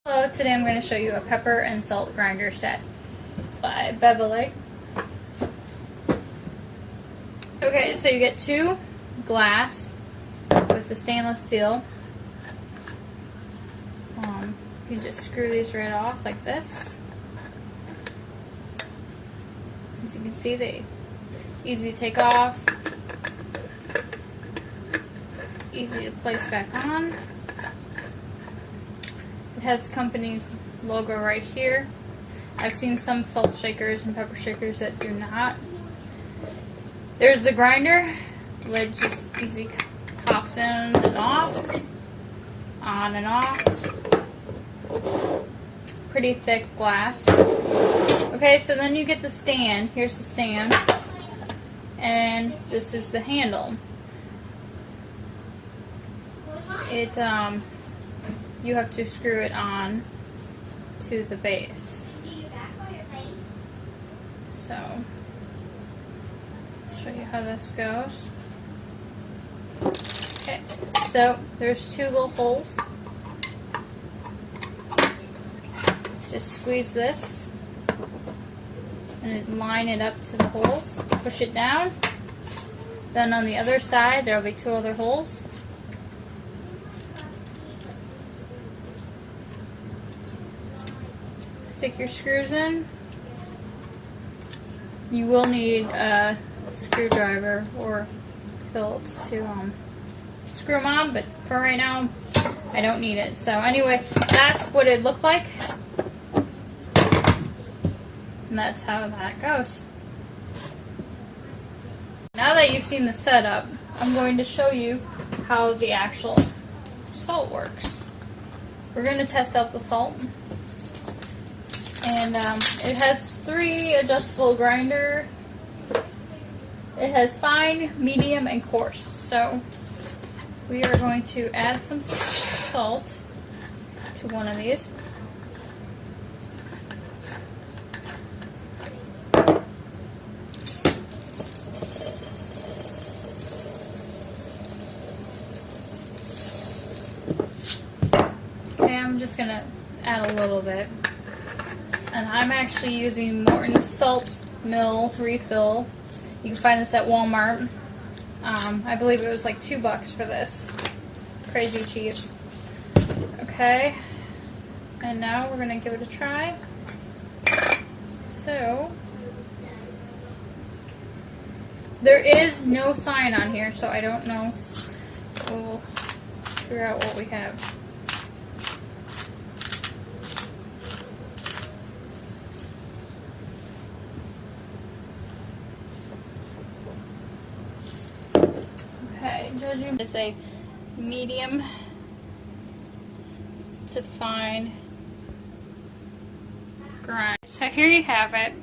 Hello, today I'm going to show you a pepper and salt grinder set by Bevalig. Okay, so you get two glass with the stainless steel. You can just screw these right off like this. As you can see, they easy to take off, easy to place back on. It has the company's logo right here. I've seen some salt shakers and pepper shakers that do not. There's the grinder. The lid just easy pops in and off, on and off. Pretty thick glass. Okay, so then you get the stand. Here's the stand. And this is the handle. You have to screw it on to the base. So, I'll show you how this goes. Okay, so there's two little holes. Just squeeze this and line it up to the holes. Push it down. Then on the other side there will be two other holes. Stick your screws in. You will need a screwdriver or Phillips to screw them on, but for right now I don't need it. So anyway, that's what it looked like. And that's how that goes. Now that you've seen the setup, I'm going to show you how the actual salt works. We're going to test out the salt. And it has 3 adjustable grinder. It has fine, medium, and coarse. So we are going to add some salt to one of these. Okay, I'm just going to add a little bit. And I'm actually using Morton's Salt Mill refill. You can find this at Walmart. I believe it was like $2 for this. Crazy cheap. Okay. And now we're going to give it a try. So, there is no sign on here, so I don't know. We'll figure out what we have. Okay, judging is a medium to fine grind. So here you have it.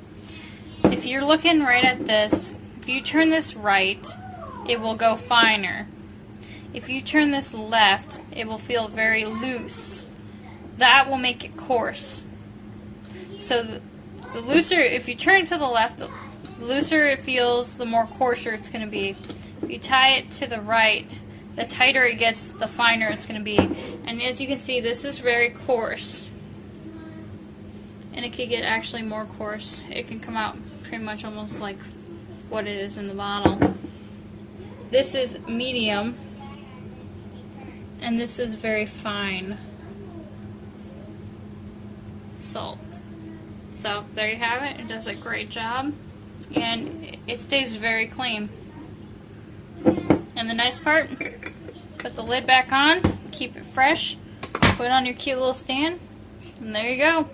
If you're looking right at this, if you turn this right, it will go finer. If you turn this left, it will feel very loose. That will make it coarse. So the looser, if you turn it to the left, the looser it feels, the more coarser it's going to be. If you tie it to the right, the tighter it gets, the finer it's going to be. And as you can see, this is very coarse. And it could get actually more coarse. It can come out pretty much almost like what it is in the bottle. This is medium. And this is very fine salt. So there you have it. It does a great job. And it stays very clean. And the nice part, put the lid back on, keep it fresh, put it on your cute little stand, and there you go.